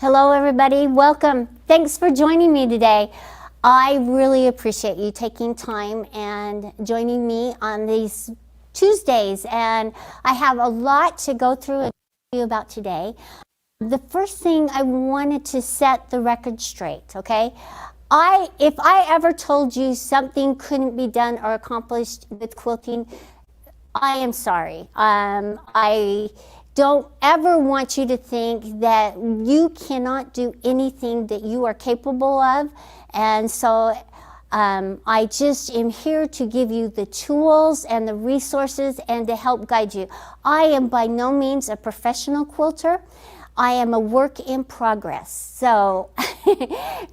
Hello everybody, welcome. Thanks for joining me today. I really appreciate you taking time and joining me on these Tuesdays, and I have a lot to go through and tell you about today. The first thing, I wanted to set the record straight, okay? If I ever told you something couldn't be done or accomplished with quilting, I am sorry. I don't ever want you to think that you cannot do anything that you are capable of. And so I just am here to give you the tools and the resources and to help guide you. I am by no means a professional quilter. I am a work in progress. So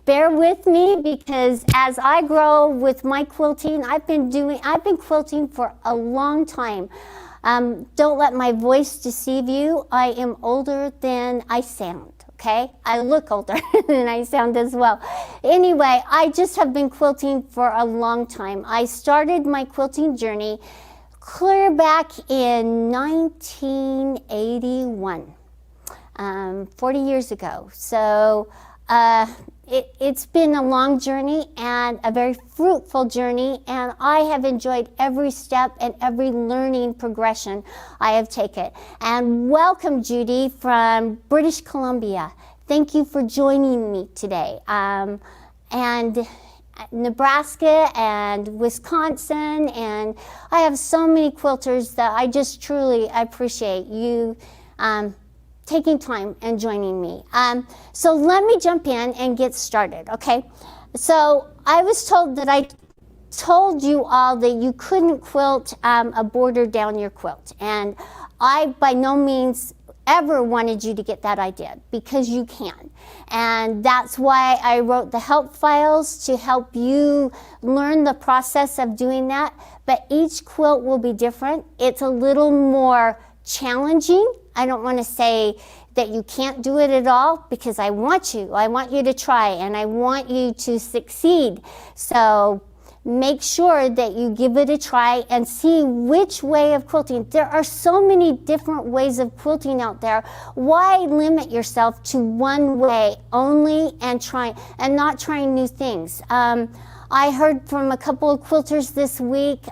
bear with me, because as I grow with my quilting, I've been quilting for a long time. Don't let my voice deceive you. I am older than I sound, okay? I look older than I sound as well. Anyway, I just have been quilting for a long time. I started my quilting journey clear back in 1981, 40 years ago. So it's been a long journey and a very fruitful journey, and I have enjoyed every step and every learning progression I have taken. And welcome, Judy from British Columbia. Thank you for joining me today. And Nebraska and Wisconsin, and I have so many quilters that I just truly appreciate you taking time and joining me. So let me jump in and get started, okay? So I was told that I told you all that you couldn't quilt a border down your quilt. And I by no means ever wanted you to get that idea, because you can. And that's why I wrote the help files to help you learn the process of doing that. But each quilt will be different. It's a little more challenging. I don't want to say that you can't do it at all, because I want you to try, and I want you to succeed. So make sure that you give it a try and see which way of quilting. There are so many different ways of quilting out there. Why limit yourself to one way only and not trying new things? I heard from a couple of quilters this week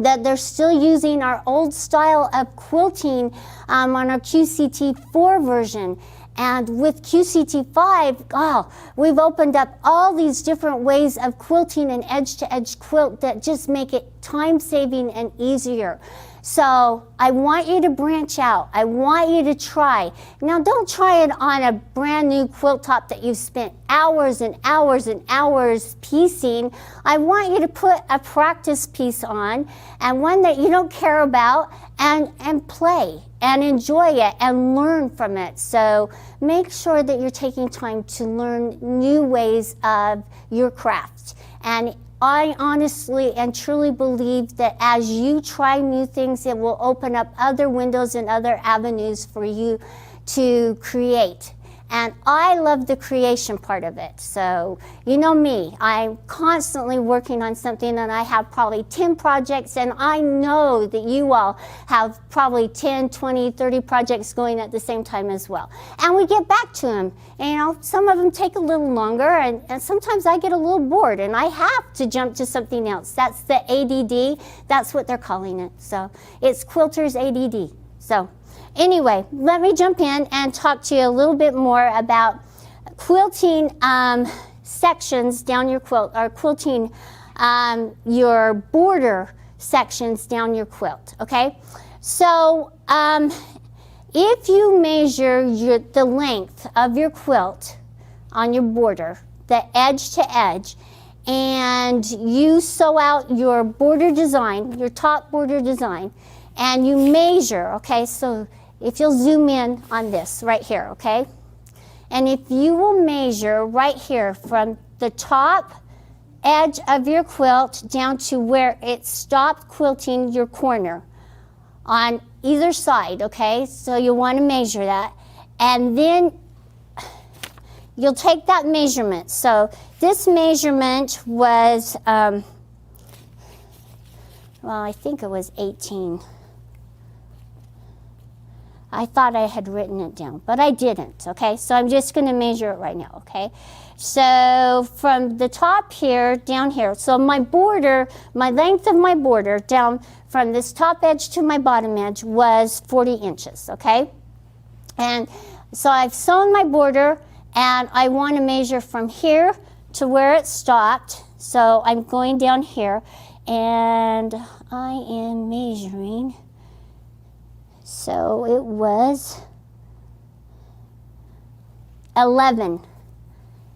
that they're still using our old style of quilting on our QCT4 version. And with QCT5, we've opened up all these different ways of quilting an edge-to-edge quilt that just make it time-saving and easier. So I want you to branch out. I want you to try. Now, don't try it on a brand new quilt top that you've spent hours and hours and hours piecing. I want you to put a practice piece on, and one that you don't care about, and play and enjoy it and learn from it. So make sure that you're taking time to learn new ways of your craft. And I honestly and truly believe that as you try new things, it will open up other windows and other avenues for you to create. And I love the creation part of it. So you know me, I'm constantly working on something, and I have probably 10 projects, and I know that you all have probably 10, 20, 30 projects going at the same time as well. And we get back to them. And, you know, some of them take a little longer, and sometimes I get a little bored and I have to jump to something else. That's the ADD. That's what they're calling it. So it's Quilter's ADD. So anyway, let me jump in and talk to you a little bit more about quilting sections down your quilt, or quilting your border sections down your quilt, okay? So if you measure the length of your quilt on your border, the edge to edge, and you sew out your border design, your top border design, and you measure, okay? So if you'll zoom in on this right here, okay? And if you will measure right here from the top edge of your quilt down to where it stopped quilting your corner on either side, okay? So you'll want to measure that. And then you'll take that measurement. So this measurement was, well, I think it was 18. I thought I had written it down, but I didn't, okay? So I'm just going to measure it right now, okay? So from the top here, down here, so my border, my length of my border down from this top edge to my bottom edge was 40 inches, okay? And so I've sewn my border, and I want to measure from here to where it stopped. So I'm going down here, and I am measuring. So it was 11.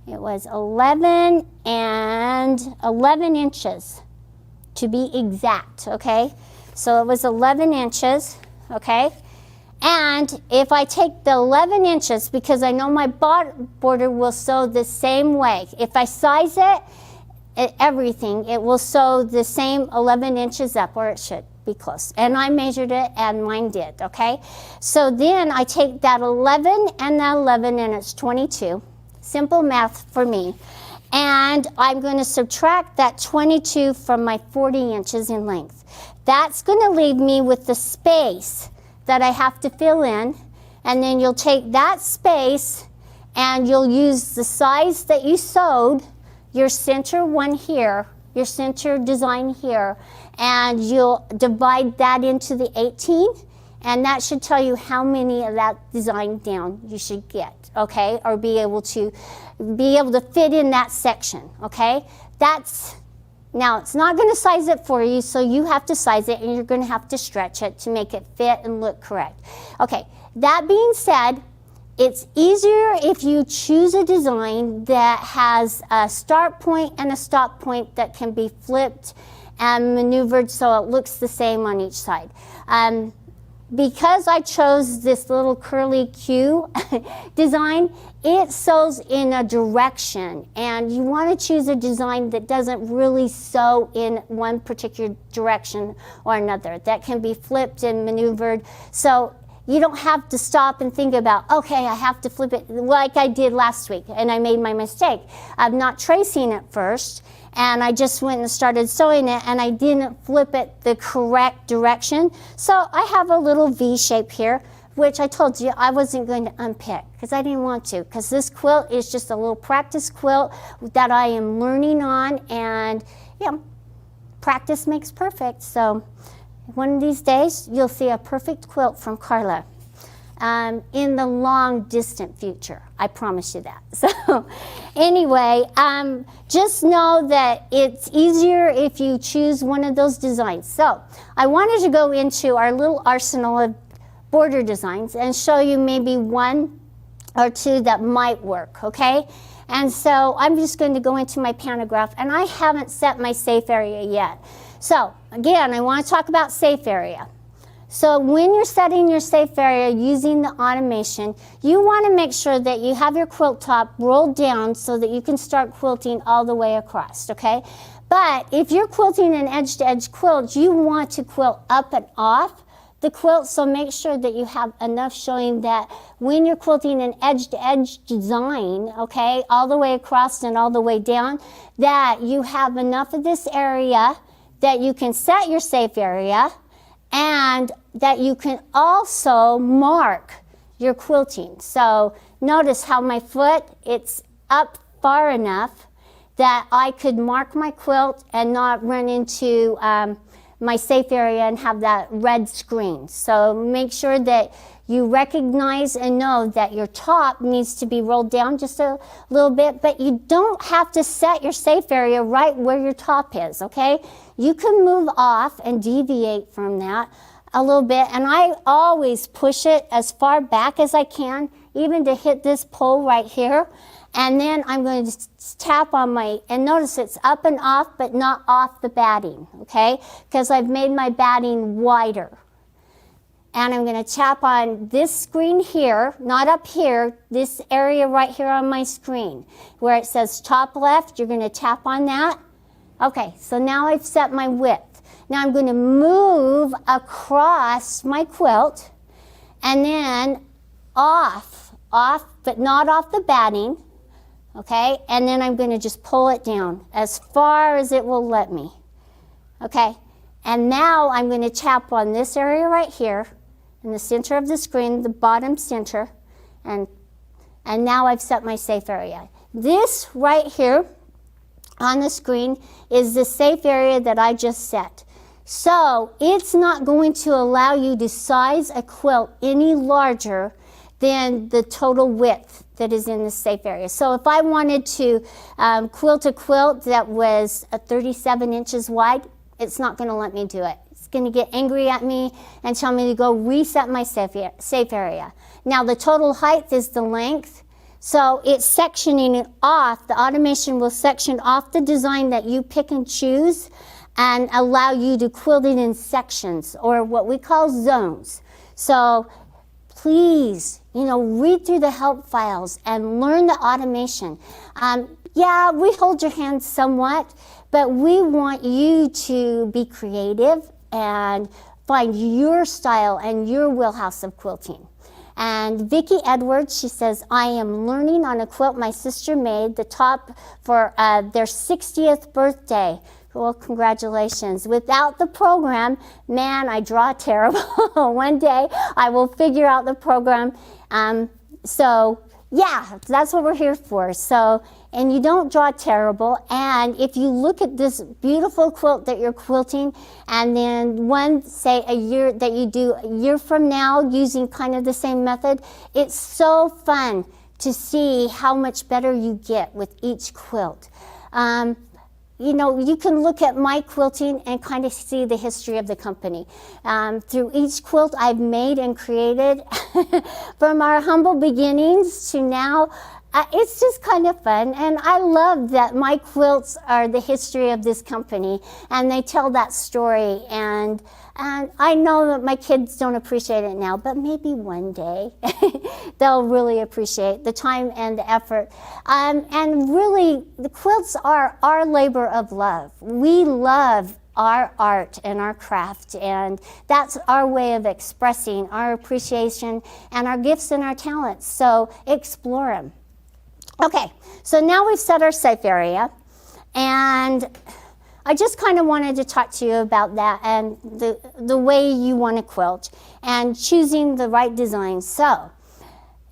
It was 11 and 11 inches to be exact, okay? So it was 11 inches, okay? And if I take the 11 inches, because I know my border will sew the same way. If I size it, everything, it will sew the same 11 inches up, or it should be close. And I measured it, and mine did, okay? So then I take that 11 and that 11, and it's 22. Simple math for me. And I'm going to subtract that 22 from my 40 inches in length. That's going to leave me with the space that I have to fill in, and then you'll take that space and you'll use the size that you sewed, your center one here, your center design here, and you'll divide that into the 18, and that should tell you how many of that design down you should get, okay, or be able to fit in that section, okay? Now, it's not going to size it for you, so you have to size it, and you're going to have to stretch it to make it fit and look correct. Okay, that being said, it's easier if you choose a design that has a start point and a stop point that can be flipped and maneuvered so it looks the same on each side. Because I chose this little curly Q design, it sews in a direction, and you want to choose a design that doesn't really sew in one particular direction or another, that can be flipped and maneuvered, so you don't have to stop and think about, okay, I have to flip it like I did last week, and I made my mistake of not tracing it first, and I just went and started sewing it, and I didn't flip it the correct direction. So I have a little V shape here, which I told you I wasn't going to unpick because I didn't want to, because this quilt is just a little practice quilt that I am learning on, and practice makes perfect. So one of these days you'll see a perfect quilt from Carla. In the long distant future, I promise you that. So anyway, just know that it's easier if you choose one of those designs. So I wanted to go into our little arsenal of border designs and show you maybe one or two that might work, okay? And so I'm just going to go into my pantograph, and I haven't set my safe area yet. So again, I want to talk about safe area. So when you're setting your safe area using the automation, you want to make sure that you have your quilt top rolled down so that you can start quilting all the way across, okay? But if you're quilting an edge-to-edge quilt, you want to quilt up and off the quilt, so make sure that you have enough showing that when you're quilting an edge-to-edge design, okay, all the way across and all the way down, that you have enough of this area that you can set your safe area, and that you can also mark your quilting. So notice how my foot, it's up far enough that I could mark my quilt and not run into my safe area and have that red screen. So make sure that you recognize and know that your top needs to be rolled down just a little bit, but you don't have to set your safe area right where your top is, okay? You can move off and deviate from that a little bit, and I always push it as far back as I can, even to hit this pole right here. And then I'm going to tap on and notice it's up and off, but not off the batting, okay? Because I've made my batting wider. And I'm going to tap on this screen here, not up here, this area right here on my screen, where it says top left. You're going to tap on that. Okay, so now I've set my width. Now I'm going to move across my quilt, and then off, but not off the batting. Okay, and then I'm going to just pull it down as far as it will let me. Okay, and now I'm going to tap on this area right here, in the center of the screen, the bottom center, and now I've set my safe area. This right here on the screen is the safe area that I just set. So it's not going to allow you to size a quilt any larger than the total width that is in the safe area. So if I wanted to quilt a quilt that was 37 inches wide, it's not going to let me do it. It's going to get angry at me and tell me to go reset my safe area. Now the total height is the length, so it's sectioning it off. The automation will section off the design that you pick and choose and allow you to quilt it in sections, or what we call zones. So please, read through the help files and learn the automation. Yeah, we hold your hand somewhat, but we want you to be creative and find your style and your wheelhouse of quilting. And Vicki Edwards, she says, I am learning on a quilt my sister made, the top for their 60th birthday. Well, congratulations. Without the program, man, I draw terrible. One day I will figure out the program. So yeah, that's what we're here for. So, and you don't draw terrible. And if you look at this beautiful quilt that you're quilting, and then one, say a year that you do a year from now using kind of the same method, it's so fun to see how much better you get with each quilt. You can look at my quilting and kind of see the history of the company. Through each quilt I've made and created, from our humble beginnings to now, it's just kind of fun. And I love that my quilts are the history of this company, and they tell that story. And I know that my kids don't appreciate it now, but maybe one day they'll really appreciate the time and the effort. And really, the quilts are our labor of love. We love our art and our craft, and that's our way of expressing our appreciation and our gifts and our talents. So explore them. Okay, so now we've set our safe area, and I just kind of wanted to talk to you about that and the way you want to quilt and choosing the right design. So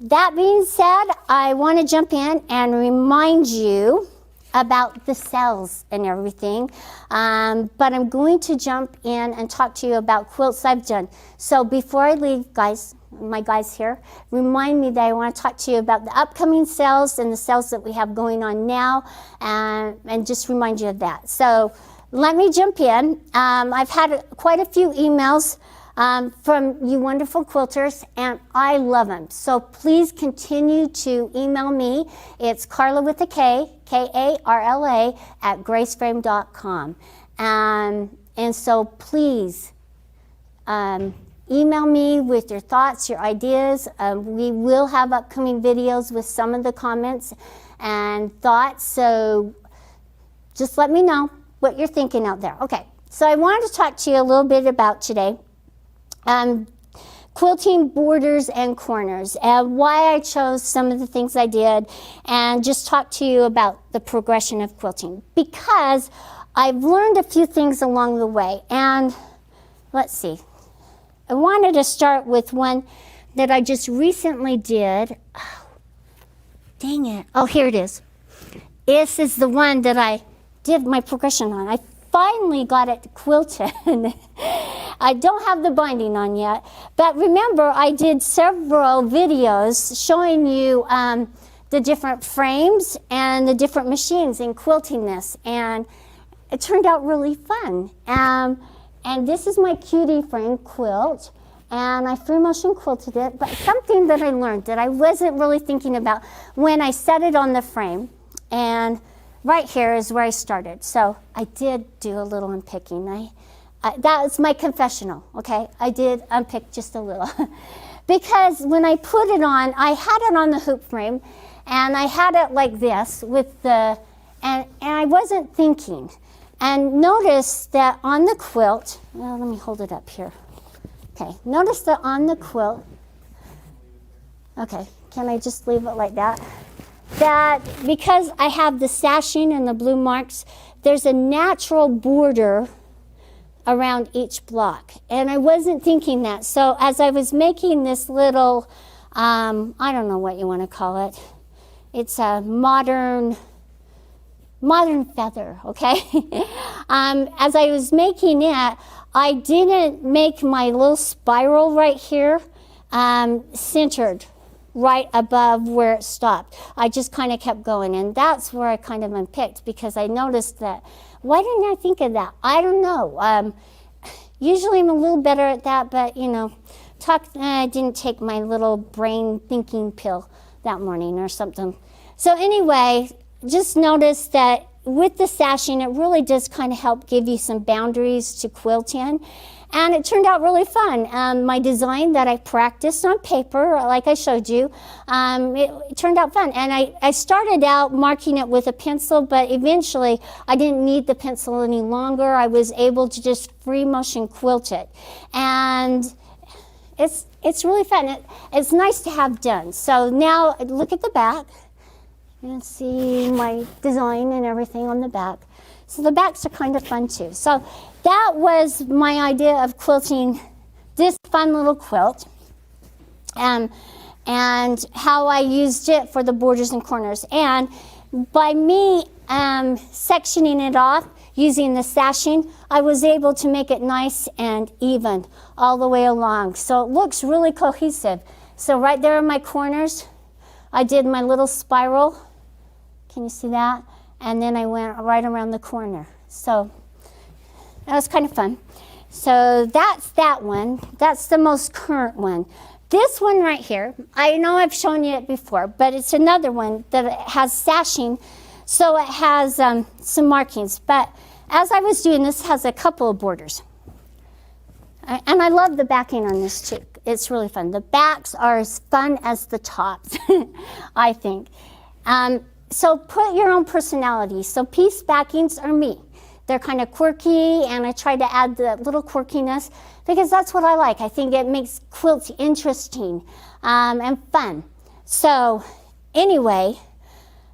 that being said, I want to jump in and remind you about the cells and everything, but I'm going to jump in and talk to you about quilts I've done. So before I leave, guys, my guys here, remind me that I want to talk to you about the upcoming sales and the sales that we have going on now, and just remind you of that. So let me jump in. I've had quite a few emails from you wonderful quilters, and I love them. So please continue to email me. It's Carla with a K, Karla @graceframe.com. And so please email me with your thoughts, your ideas. We will have upcoming videos with some of the comments and thoughts. So just let me know what you're thinking out there. Okay, so I wanted to talk to you a little bit about today. Quilting borders and corners, and why I chose some of the things I did, and just talk to you about the progression of quilting, because I've learned a few things along the way. And let's see, I wanted to start with one that I just recently did. Oh, dang it. Oh, here it is. This is the one that I did my progression on. I finally got it quilted. I don't have the binding on yet, but remember I did several videos showing you the different frames and the different machines in quilting this, and it turned out really fun. And this is my cutie frame quilt, and I free motion quilted it, but something that I learned that I wasn't really thinking about when I set it on the frame, and right here is where I started. So I did do a little unpicking. That was my confessional, okay? I did unpick just a little. Because when I put it on, I had it on the hoop frame, and I had it like this with the, and I wasn't thinking. And notice that on the quilt, well, let me hold it up here. Okay, notice that on the quilt, okay, can I just leave it like that? That because I have the sashing and the blue marks, there's a natural border around each block. And I wasn't thinking that. So as I was making this little, I don't know what you want to call it. It's a modern feather, okay? As I was making it, I didn't make my little spiral right here centered right above where it stopped. I just kind of kept going, and that's where I kind of unpicked, because I noticed that, why didn't I think of that? I don't know. Usually I'm a little better at that, but you know, I didn't take my little brain thinking pill that morning or something. So anyway, just notice that with the sashing, it really does kind of help give you some boundaries to quilt in. And it turned out really fun. My design that I practiced on paper, like I showed you, it turned out fun. And I started out marking it with a pencil, but eventually I didn't need the pencil any longer. I was able to just free motion quilt it. And it's really fun. It's nice to have done. So now look at the back. You can see my design and everything on the back. So the backs are kind of fun too. So that was my idea of quilting this fun little quilt, and how I used it for the borders and corners. And by me sectioning it off using the sashing, I was able to make it nice and even all the way along. So it looks really cohesive. So right there in my corners, I did my little spiral. Can you see that? And then I went right around the corner. So that was kind of fun. So that's that one. That's the most current one. This one right here, I know I've shown you it before, but it's another one that has sashing, so it has some markings. But as I was doing this, it has a couple of borders. And I love the backing on this too. It's really fun. The backs are as fun as the tops, I think. So put your own personality. So piece backings are me. They're kind of quirky, and I try to add the little quirkiness because that's what I like. I think it makes quilts interesting and fun. So anyway,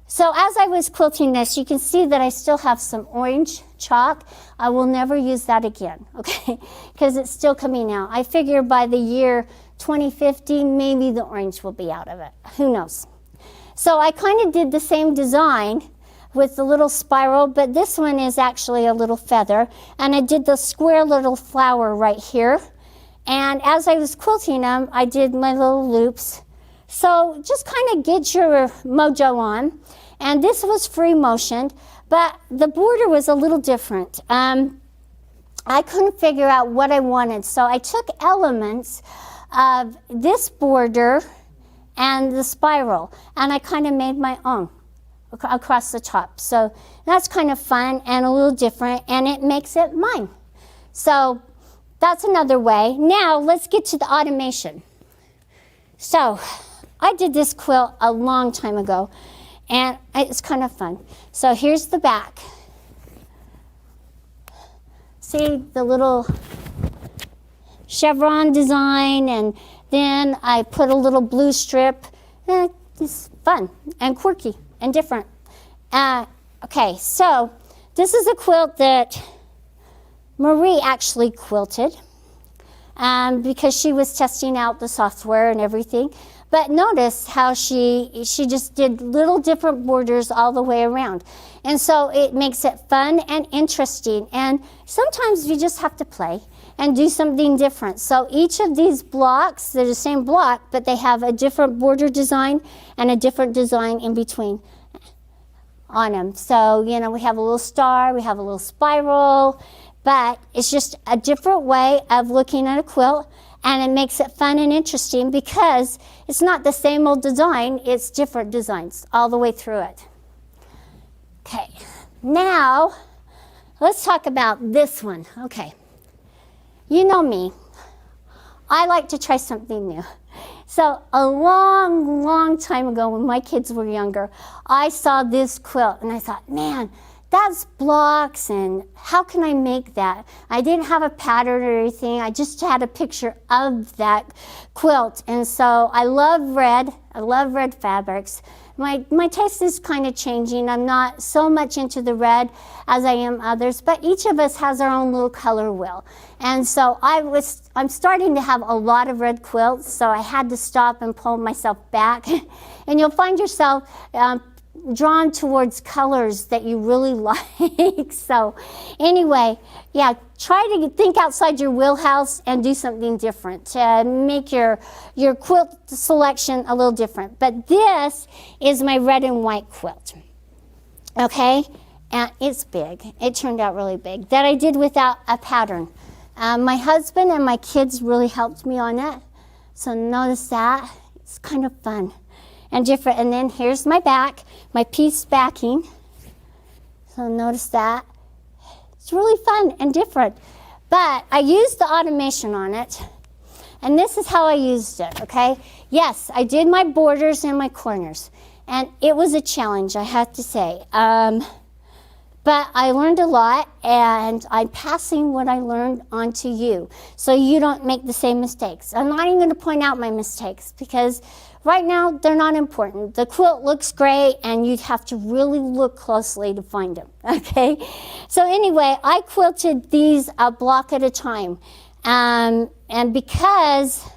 so as I was quilting this, you can see that I still have some orange chalk. I will never use that again, okay, because it's still coming out. I figure by the year 2050, maybe the orange will be out of it. Who knows? So I kind of did the same design with the little spiral, but this one is actually a little feather. And I did the square little flower right here. And as I was quilting them, I did my little loops. So just kind of get your mojo on. And this was free motioned, but the border was a little different. I couldn't figure out what I wanted. So I took elements of this border and the spiral, and I kind of made my own across the top. So that's kind of fun and a little different, and it makes it mine. So that's another way. Now let's get to the automation. So I did this quilt a long time ago, and it's kind of fun. So here's the back. See the little chevron design, and then I put a little blue strip. It's fun and quirky and different. Okay, so this is a quilt that Marie actually quilted because she was testing out the software and everything. But notice how she just did little different borders all the way around. And so it makes it fun and interesting. And sometimes you just have to play and do something different. So each of these blocks, they're the same block, but they have a different border design and a different design in between on them. So, you know, we have a little star, we have a little spiral, but it's just a different way of looking at a quilt, and it makes it fun and interesting because it's not the same old design, it's different designs all the way through it. Okay, now let's talk about this one. Okay. You know me, I like to try something new. So a long, long time ago when my kids were younger, I saw this quilt and I thought, man, that's blocks, and how can I make that? I didn't have a pattern or anything, I just had a picture of that quilt. And so I love red fabrics. my taste is kind of changing. I'm not so much into the red as I am others, but each of us has our own little color wheel. And so I'm starting to have a lot of red quilts, so I had to stop and pull myself back. And you'll find yourself drawn towards colors that you really like. So anyway, yeah, try to think outside your wheelhouse and do something different to make your quilt selection a little different. But this is my red and white quilt. Okay, and it's big. It turned out really big. That I did without a pattern. My husband and my kids really helped me on it. So notice that. It's kind of fun and different. And then here's my back, my piece backing. So notice that. It's really fun and different. But I used the automation on it. And this is how I used it, okay? Yes, I did my borders and my corners. And it was a challenge, I have to say. But I learned a lot, and I'm passing what I learned on to you so you don't make the same mistakes. I'm not even going to point out my mistakes because right now they're not important. The quilt looks great, and you'd have to really look closely to find them, okay? So anyway, I quilted these a block at a time. And because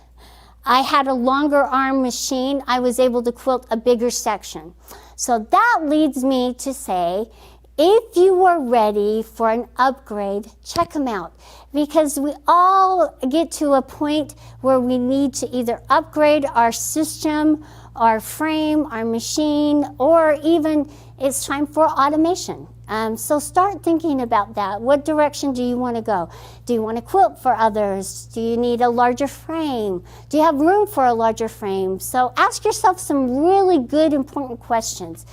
I had a longer arm machine, I was able to quilt a bigger section. So that leads me to say, if you are ready for an upgrade, check them out. Because we all get to a point where we need to either upgrade our system, our frame, our machine, or even it's time for automation. So start thinking about that. What direction do you want to go? Do you want to quilt for others? Do you need a larger frame? Do you have room for a larger frame? So ask yourself some really good, important questions.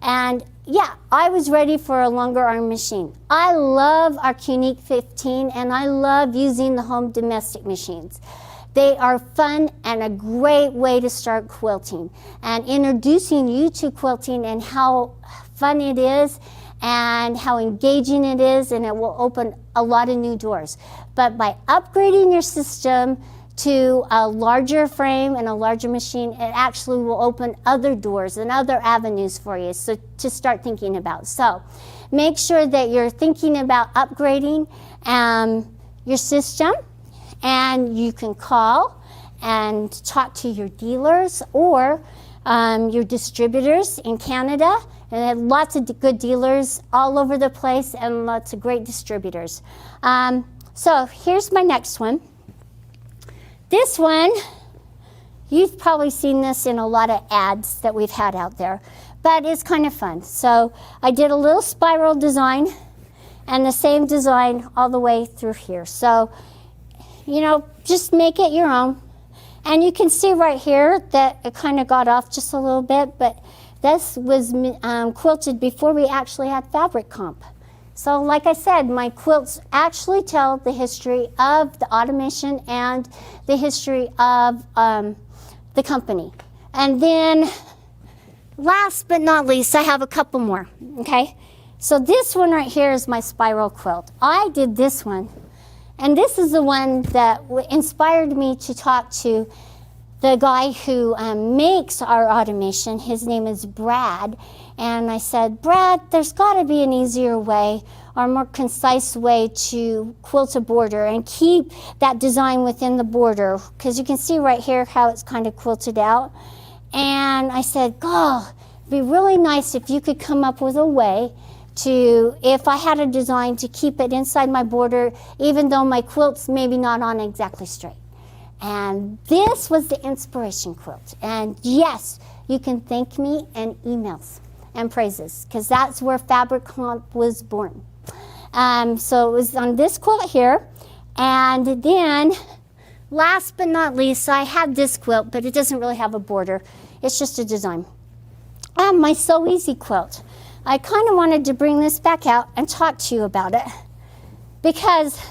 And yeah, I was ready for a longer arm machine. I love our Unique 15, and I love using the home domestic machines. They are fun and a great way to start quilting and introducing you to quilting and how fun it is and how engaging it is, and it will open a lot of new doors. But by upgrading your system to a larger frame and a larger machine, it actually will open other doors and other avenues for you so to start thinking about. So make sure that you're thinking about upgrading your system, and you can call and talk to your dealers or your distributors in Canada. And they have lots of good dealers all over the place and lots of great distributors. So here's my next one. This one, you've probably seen this in a lot of ads that we've had out there, but it's kind of fun. So I did a little spiral design and the same design all the way through here. So, you know, just make it your own. And you can see right here that it kind of got off just a little bit, but this was quilted before we actually had fabric comp. So like I said, my quilts actually tell the history of the automation and the history of the company. And then last but not least, I have a couple more, okay? So this one right here is my spiral quilt. I did this one, and this is the one that inspired me to talk to the guy who makes our automation. His name is Brad. And I said, Brad, there's got to be an easier way or more concise way to quilt a border and keep that design within the border. Because you can see right here how it's kind of quilted out. And I said, God, it'd be really nice if you could come up with a way to, if I had a design to keep it inside my border, even though my quilt's maybe not on exactly straight. And this was the inspiration quilt. And yes, you can thank me in emails and praises, because that's where Fabric Comp was born. So it was on this quilt here. And then, last but not least, I had this quilt, but it doesn't really have a border. It's just a design. My So Easy quilt. I kind of wanted to bring this back out and talk to you about it, because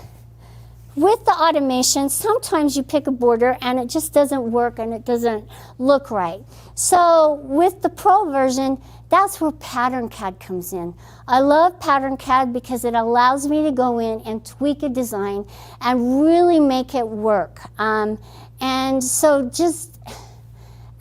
with the automation, sometimes you pick a border and it just doesn't work and it doesn't look right. So with the Pro version, that's where Pattern CAD comes in. I love Pattern CAD because it allows me to go in and tweak a design and really make it work. And so just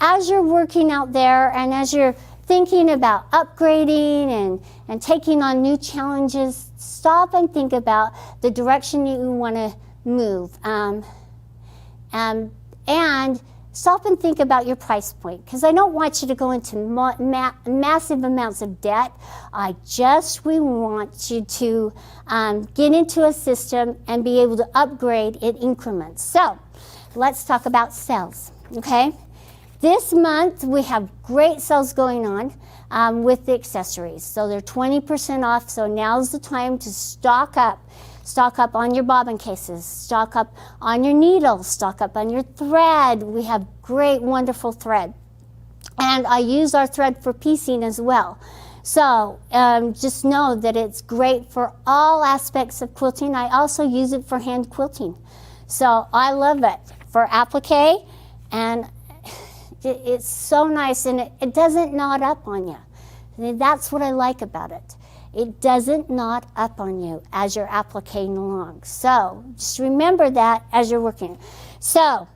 as you're working out there and as you're thinking about upgrading and taking on new challenges, stop and think about the direction you want to move. And stop and think about your price point, because I don't want you to go into massive amounts of debt. We want you to get into a system and be able to upgrade in increments. So let's talk about sales, okay? This month we have great sales going on with the accessories. So they're 20% off, so now's the time to stock up. Stock up on your bobbin cases, stock up on your needles, stock up on your thread. We have great, wonderful thread. And I use our thread for piecing as well. So just know that it's great for all aspects of quilting. I also use it for hand quilting. So I love it for applique, and it's so nice, and it doesn't knot up on you. And that's what I like about it. It doesn't knot up on you as you're appliquing along. So just remember that as you're working. So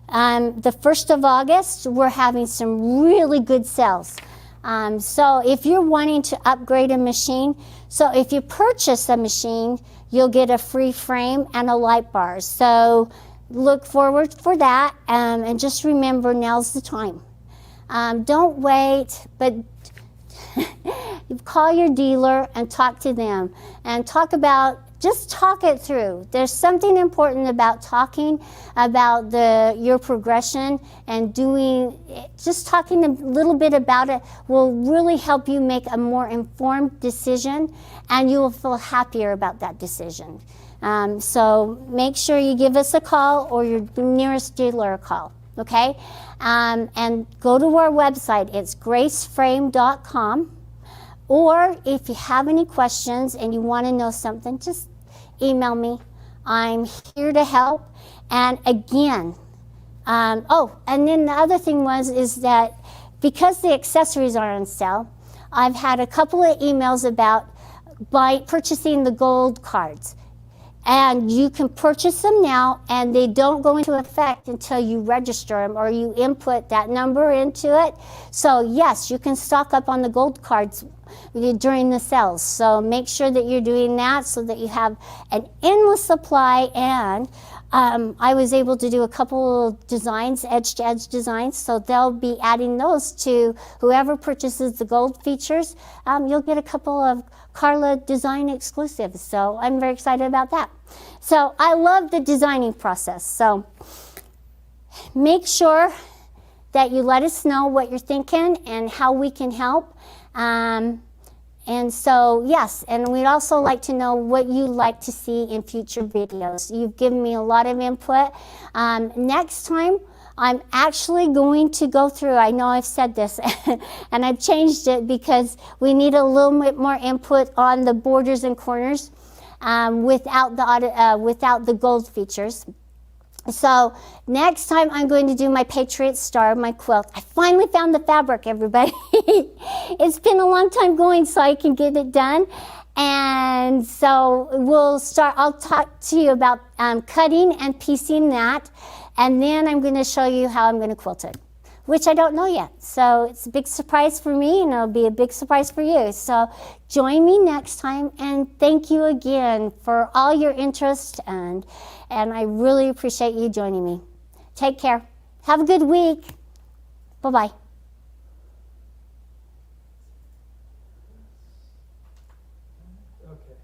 the 1st of August, we're having some really good sales. So if you're wanting to upgrade a machine, so if you purchase a machine, you'll get a free frame and a light bar. So look forward for that, and just remember, now's the time. Don't wait, but call your dealer and talk to them and just talk it through. There's something important about talking about your progression, and just talking a little bit about it will really help you make a more informed decision, and you will feel happier about that decision. So make sure you give us a call or your nearest dealer a call, okay? And go to our website. It's graceframe.com. Or if you have any questions and you want to know something, just email me. I'm here to help. And again, and then the other thing is that because the accessories are on sale, I've had a couple of emails about purchasing the gold cards. And you can purchase them now, and they don't go into effect until you register them or you input that number into it. So yes, you can stock up on the gold cards during the sales. So make sure that you're doing that so that you have an endless supply. And I was able to do a couple of designs, edge-to-edge designs, so they'll be adding those to whoever purchases the gold features. You'll get a couple of Carla design exclusives, so I'm very excited about that. So I love the designing process. So make sure that you let us know what you're thinking and how we can help. And so, yes, and we'd also like to know what you'd like to see in future videos. You've given me a lot of input. Next time, I'm actually going to go through, I know I've said this, and I've changed it because we need a little bit more input on the borders and corners without the gold features. So next time I'm going to do my Patriot Star, my quilt. I finally found the fabric, everybody. It's been a long time going so I can get it done. And so I'll talk to you about cutting and piecing that. And then I'm going to show you how I'm going to quilt it, which I don't know yet. So it's a big surprise for me, and it'll be a big surprise for you. So join me next time, and thank you again for all your interest, and I really appreciate you joining me. Take care. Have a good week. Bye-bye. Okay.